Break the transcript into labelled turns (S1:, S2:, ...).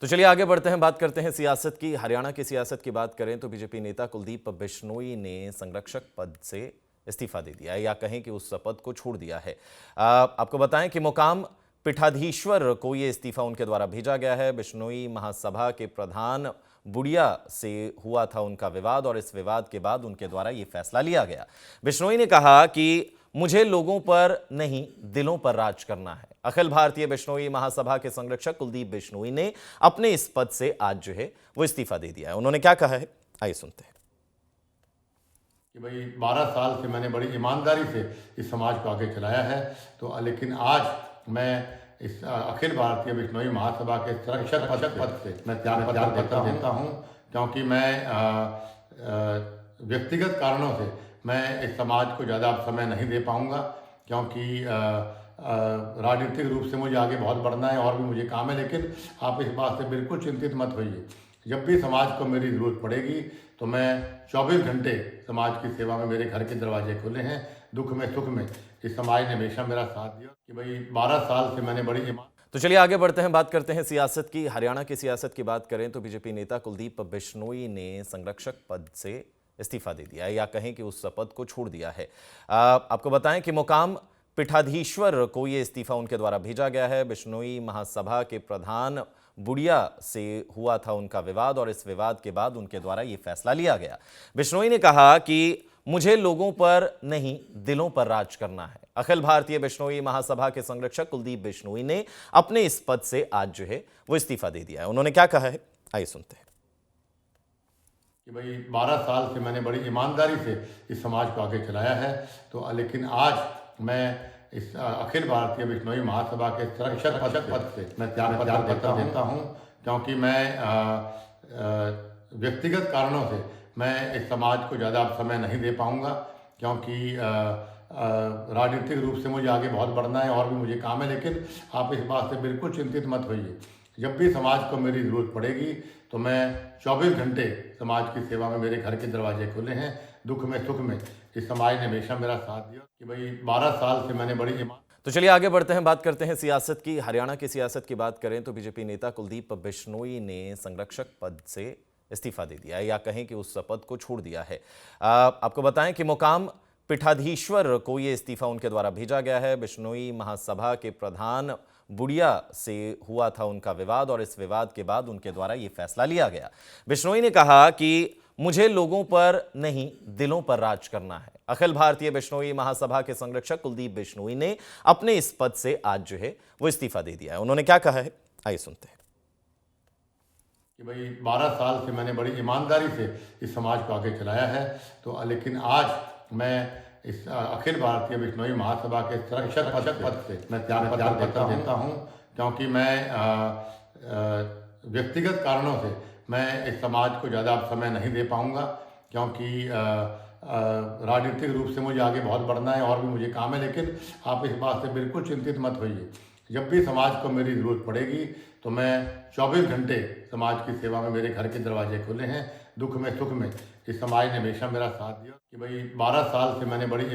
S1: तो चलिए आगे बढ़ते हैं, बात करते हैं सियासत की। हरियाणा की सियासत की बात करें तो बीजेपी नेता कुलदीप बिश्नोई ने संरक्षक पद से इस्तीफा दे दिया है, या कहें कि उस पद को छोड़ दिया है। आपको बताएं कि मुकाम पीठाधीश्वर को ये इस्तीफा उनके द्वारा भेजा गया है। बिश्नोई महासभा के प्रधान बुढ़िया से हुआ था उनका विवाद, और इस विवाद के बाद उनके द्वारा ये फैसला लिया गया। बिश्नोई ने कहा कि मुझे लोगों पर नहीं, दिलों पर राज करना है। अखिल भारतीय बिश्नोई महासभा के संरक्षक कुलदीप बिश्नोई ने अपने इस पद से आज जो है वो इस्तीफा दे दिया है। उन्होंने क्या कहा है, आइए सुनते हैं।
S2: कि भाई 12 साल से मैंने बड़ी ईमानदारी से इस समाज को आगे चलाया है, तो लेकिन आज मैं इस अखिल भारतीय बिश्नोई महासभा के संरक्षक पद से मैं त्याग पत्र देता हूं, क्योंकि मैं व्यक्तिगत कारणों से मैं इस समाज को ज़्यादा समय नहीं दे पाऊंगा, क्योंकि राजनीतिक रूप से मुझे आगे बहुत बढ़ना है और भी मुझे काम है। लेकिन आप इस बात से बिल्कुल चिंतित मत होइए, जब भी समाज को मेरी ज़रूरत पड़ेगी तो मैं 24 घंटे समाज की सेवा में, मेरे घर के दरवाजे खुले हैं। दुख में सुख में इस समाज ने हमेशा मेरा साथ दिया। कि भाई 12 साल से मैंने बड़ी
S1: तो चलिए आगे बढ़ते हैं, बात करते हैं सियासत की। हरियाणा की सियासत की बात करें तो बीजेपी नेता कुलदीप बिश्नोई ने संरक्षक पद से इस्तीफा दे दिया है, या कहें कि उस पद को छोड़ दिया है। आपको बताएं कि मुकाम पीठाधीश्वर को ये इस्तीफा उनके द्वारा भेजा गया है। बिश्नोई महासभा के प्रधान बुढ़िया से हुआ था उनका विवाद, और इस विवाद के बाद उनके द्वारा ये फैसला लिया गया। बिश्नोई ने कहा कि मुझे लोगों पर नहीं, दिलों पर राज करना है। अखिल भारतीय बिश्नोई महासभा के संरक्षक कुलदीप बिश्नोई ने अपने इस पद से आज जो है वो इस्तीफा दे दिया है। उन्होंने क्या कहा है, आइए सुनते हैं।
S2: कि भाई 12 साल से मैंने बड़ी ईमानदारी से इस समाज को आगे चलाया है, तो लेकिन आज मैं इस अखिल भारतीय बिश्नोई महासभा के संरक्षक पद से मैं त्याग पत्र देता हूं, क्योंकि मैं व्यक्तिगत कारणों से मैं इस समाज को ज़्यादा समय नहीं दे पाऊंगा, क्योंकि राजनीतिक रूप से मुझे आगे बहुत बढ़ना है और भी मुझे काम है। लेकिन आप इस बात से बिल्कुल चिंतित मत होइए, जब भी समाज को मेरी ज़रूरत पड़ेगी तो मैं 24 घंटे समाज की सेवा में, मेरे घर के दरवाजे खुले हैं। दुख में सुख में इस समाज ने हमेशा मेरा साथ दिया। कि भाई 12 साल से मैंने बड़ी
S1: तो चलिए आगे बढ़ते हैं, बात करते हैं सियासत की। हरियाणा की सियासत की बात करें तो बीजेपी नेता कुलदीप बिश्नोई ने संरक्षक पद से इस्तीफा दे दिया है, या कहें कि उस पद को छोड़ दिया है। आपको बताएं कि मुकाम पीठाधीश्वर को ये इस्तीफा उनके द्वारा भेजा गया है। बिश्नोई महासभा के प्रधान बुढ़िया से हुआ था उनका विवाद, और इस विवाद के बाद उनके द्वारा ये फैसला लिया गया। बिश्नोई ने कहा कि मुझे लोगों पर नहीं, दिलों पर राज करना है। अखिल भारतीय बिश्नोई महासभा के संरक्षक कुलदीप बिश्नोई ने अपने इस पद से आज जो है वो इस्तीफा दे दिया है। उन्होंने क्या कहा है, आइए सुनते हैं।
S2: कि भाई 12 साल से मैंने बड़ी ईमानदारी से इस समाज को आगे चलाया है, तो लेकिन आज मैं इस अखिल भारतीय बिश्नोई महासभा के संरक्षक पद से मैं त्याग पत्र देता हूं, क्योंकि मैं व्यक्तिगत कारणों से मैं इस समाज को ज़्यादा समय नहीं दे पाऊंगा, क्योंकि राजनीतिक रूप से मुझे आगे बहुत बढ़ना है और भी मुझे काम है। लेकिन आप इस बात से बिल्कुल चिंतित मत होइए, जब भी समाज को मेरी ज़रूरत पड़ेगी तो मैं 24 घंटे समाज की सेवा में, मेरे घर के दरवाजे खुले हैं। दुख में सुख में इस समाज ने हमेशा मेरा साथ दिया। कि भाई 12 साल से मैंने बड़ी